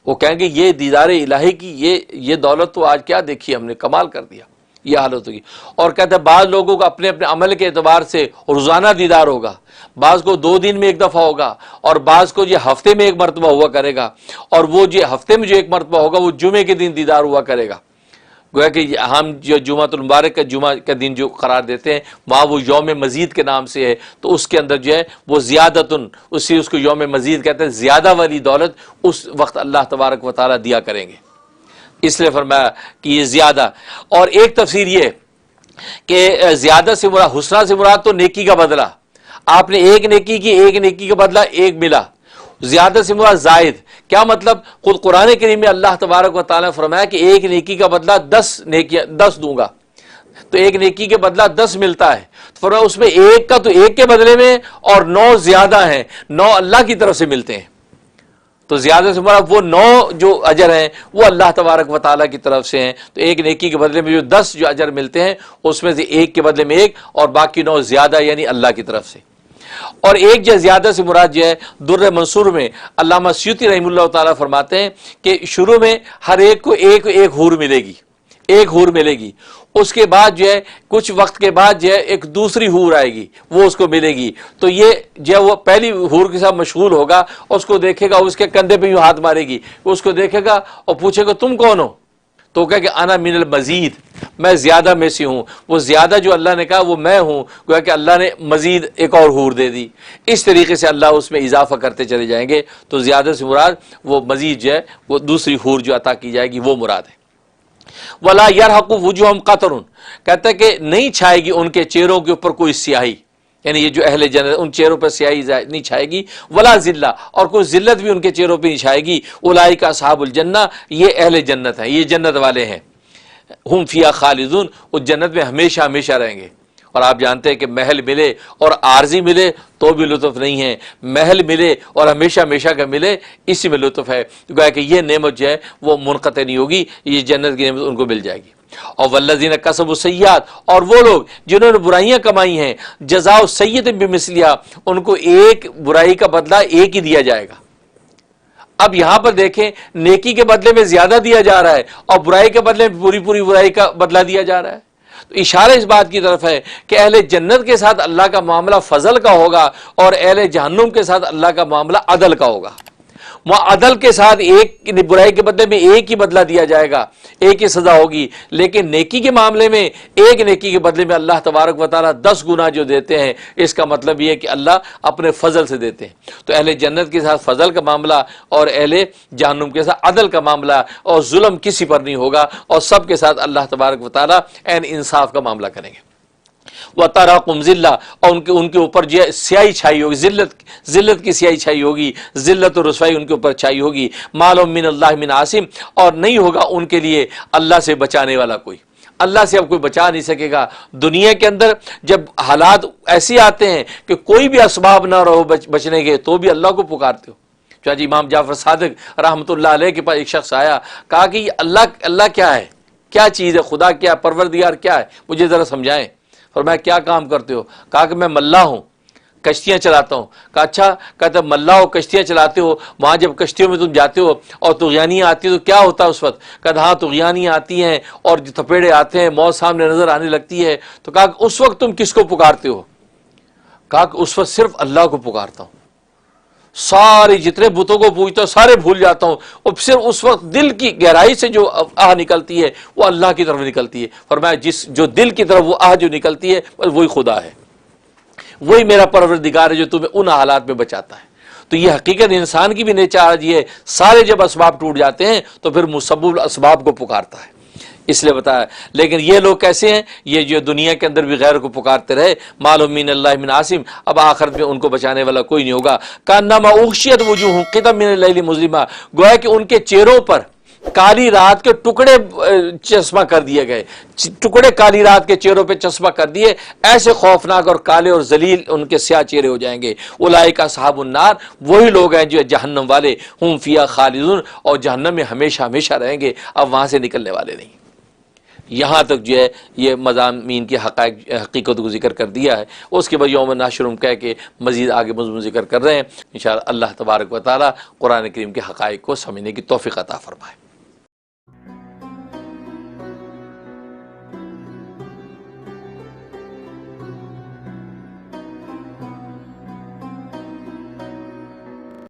وہ کہیں گے یہ دیدار الہی کی یہ دولت تو آج کیا دیکھی ہم نے، کمال کر دیا، یہ حالت ہوگی۔ اور کہتے ہیں بعض لوگوں کو اپنے اپنے عمل کے اعتبار سے روزانہ دیدار ہوگا، بعض کو 2 دن میں ایک دفعہ ہوگا، اور بعض کو یہ ہفتے میں ایک مرتبہ ہوا کرے گا، اور وہ جو ہفتے میں جو ایک مرتبہ ہوگا وہ جمعے کے دن دیدار ہوا کرے گا۔ گویا کہ ہم جو جمعہ المبارک کا جمعہ کا دن جو قرار دیتے ہیں وہاں وہ یوم مزید کے نام سے ہے، تو اس کے اندر جو ہے وہ زیادتن، اس کو یوم مزید کہتے ہیں، زیادہ والی دولت اس وقت اللہ تبارک و تعالیٰ دیا کریں گے، اس لیے فرمایا کہ یہ زیادہ۔ اور ایک تفسیر یہ کہ زیادہ سے مراد، حسنہ سے مراد تو نیکی کا بدلہ، آپ نے ایک نیکی کی، ایک نیکی کا بدلہ ایک ملا، زیادہ سے مراد زائد، کیا مطلب؟ خود قرآن کریم میں اللہ تبارک و تعالیٰ نے فرمایا کہ ایک نیکی کا بدلہ 10 دوں گا، تو ایک نیکی کے بدلہ 10 ملتا ہے، تو فرمایا اس میں ایک کا تو ایک کے بدلے میں اور 9 زیادہ ہیں، 9 اللہ کی طرف سے ملتے ہیں۔ تو زیادہ سے مراد وہ 9 جو اجر ہیں وہ اللہ تبارک و تعالیٰ کی طرف سے ہیں، تو ایک نیکی کے بدلے میں جو 10 جو اجر ملتے ہیں اس میں سے ایک کے بدلے میں ایک اور باقی 9 زیادہ یعنی اللہ کی طرف سے۔ اور ایک جو زیادہ سے مراد جو ہے در منصور میں علامہ سیوطی رحمہ اللہ تعالیٰ فرماتے ہیں کہ شروع میں ہر ایک کو ایک حور ملے گی، ایک حور ملے گی، اس کے بعد جو ہے کچھ وقت کے بعد جو ہے ایک دوسری حور آئے گی، وہ اس کو ملے گی، تو یہ جو ہے وہ پہلی حور کے ساتھ مشغول ہوگا، اس کو دیکھے گا، اس کے کندھے پہ یوں ہاتھ مارے گی، اس کو دیکھے گا اور پوچھے گا تم کون ہو؟ تو کہے کہ انا من المزید، میں زیادہ میں سے ہوں۔ وہ زیادہ جو اللہ نے کہا وہ میں ہوں، گویا کہ اللہ نے مزید ایک اور حور دے دی۔ اس طریقے سے اللہ اس میں اضافہ کرتے چلے جائیں گے، تو زیادہ سے مراد وہ مزید جو ہے وہ دوسری حور جو عطا کی جائے گی وہ مراد ہے۔ ولا یرحق وجوہہم قطر، کہتا ہے کہ نہیں چھائے گی ان کے چہروں کے اوپر کوئی سیاہی، یعنی یہ جو اہل جنت ان چہروں پر سیاہی نہیں چھائے گی، ولا ذلہ، اور کوئی ذلت بھی ان کے چہروں پہ نہیں چھائے گی۔ اولئک اصحاب الجنہ، یہ اہل جنت ہیں، یہ جنت والے ہیں۔ ہم فیہا خالدون، اس جنت میں ہمیشہ ہمیشہ رہیں گے۔ اور آپ جانتے ہیں کہ محل ملے اور عارضی ملے تو بھی لطف نہیں ہے، محل ملے اور ہمیشہ ہمیشہ کا ملے اسی میں لطف ہے، گویا کہ یہ نعمت جو ہے وہ منقطع نہیں ہوگی، یہ جنت کی نعمت ان کو مل جائے گی۔ اور والذین کسبوا السیئات، اور وہ لوگ جنہوں نے برائیاں کمائی ہیں، جزاء سیئۃ بمثلھا، ان کو ایک برائی کا بدلہ ایک ہی دیا جائے گا۔ اب یہاں پر دیکھیں نیکی کے بدلے میں زیادہ دیا جا رہا ہے اور برائی کے بدلے میں پوری برائی کا بدلہ دیا جا رہا ہے، تو اشارہ اس بات کی طرف ہے کہ اہل جنت کے ساتھ اللہ کا معاملہ فضل کا ہوگا اور اہل جہنم کے ساتھ اللہ کا معاملہ عدل کا ہوگا۔ وہاں عدل کے ساتھ ایک برائی کے بدلے میں ایک ہی بدلہ دیا جائے گا، ایک ہی سزا ہوگی، لیکن نیکی کے معاملے میں ایک نیکی کے بدلے میں اللہ تبارک و تعالیٰ 10 گنا جو دیتے ہیں، اس کا مطلب یہ ہے کہ اللہ اپنے فضل سے دیتے ہیں۔ تو اہل جنت کے ساتھ فضل کا معاملہ اور اہل جہنم کے ساتھ عدل کا معاملہ، اور ظلم کسی پر نہیں ہوگا، اور سب کے ساتھ اللہ تبارک و تعالیٰ عین انصاف کا معاملہ کریں گے۔ وَتَرَاقُمْ ذِلَّةً، اور ان کے اوپر جو سیاہی چھائی ہوگی، ذلت کی سیاہی چھائی ہوگی، ذلت و رسوائی ان کے اوپر چھائی ہوگی۔ مَا مِنَ اللَّهِ مِنْ عَاصِمٍ، اور نہیں ہوگا ان کے لیے اللہ سے بچانے والا کوئی، اللہ سے اب کوئی بچا نہیں سکے گا۔ دنیا کے اندر جب حالات ایسے آتے ہیں کہ کوئی بھی اسباب نہ رہو بچنے کے، تو بھی اللہ کو پکارتے ہو۔ چاہے امام جعفر صادق رحمۃ اللہ علیہ کے پاس ایک شخص آیا، کہا کہ اللہ کیا ہے، کیا چیز ہے، خدا کیا، پروردگار کیا ہے، مجھے ذرا سمجھائیں۔ فرمایا کیا کام کرتے ہو؟ کہا کہ میں ملاح ہوں، کشتیاں چلاتا ہوں۔ کہا اچھا، کہتا ملاح ہو کشتیاں چلاتے ہو، وہاں جب کشتیوں میں تم جاتے ہو اور طغیانیاں آتی ہیں تو کیا ہوتا ہے اس وقت؟ کہا ہاں طغیانیاں آتی ہیں اور تھپیڑے آتے ہیں، موت سامنے نظر آنے لگتی ہے، تو کہا کہ اس وقت تم کس کو پکارتے ہو؟ کہا کہ اس وقت صرف اللہ کو پکارتا ہوں، سارے جتنے بتوں کو پوجتا ہوں سارے بھول جاتا ہوں، اور صرف اس وقت دل کی گہرائی سے جو آہ نکلتی ہے وہ اللہ کی طرف نکلتی ہے۔ فرمایا جو دل کی طرف وہ آہ جو نکلتی ہے وہی خدا ہے، وہی میرا پروردگار ہے جو تمہیں ان حالات میں بچاتا ہے۔ تو یہ حقیقت انسان کی بھی نیچر آج یہ ہے، سارے جب اسباب ٹوٹ جاتے ہیں تو پھر مسبب اسباب کو پکارتا ہے، اس لیے بتایا۔ لیکن یہ لوگ کیسے ہیں؟ یہ جو دنیا کے اندر بھی غیر کو پکارتے رہے، معلوم من اللہ من عاصم، اب آخرت میں ان کو بچانے والا کوئی نہیں ہوگا۔ کانما اغشیت وجوہ قطع من اللیل مظلمہ، گویا کہ ان کے چہروں پر کالی رات کے ٹکڑے چشمہ کر دیے گئے، ٹکڑے کالی رات کے چہروں پہ چشمہ کر دیے، ایسے خوفناک اور کالے اور ذلیل ان کے سیاہ چہرے ہو جائیں گے۔ اولئک اصحاب النار، وہی لوگ ہیں جو جہنم والے، ہم فیہا خالدون، اور جہنم میں ہمیشہ ہمیشہ رہیں گے، اب وہاں سے نکلنے والے نہیں۔ یہاں تک جو ہے یہ مضامین کی حقیقت کو ذکر کر دیا ہے۔ اس کے بعد یوم نحشر ہم کہہ کے مزید آگے مضمون ذکر کر رہے ہیں۔ انشاءاللہ اللہ تبارک و تعالی قرآن کریم کے حقائق کو سمجھنے کی توفیق عطا فرمائے۔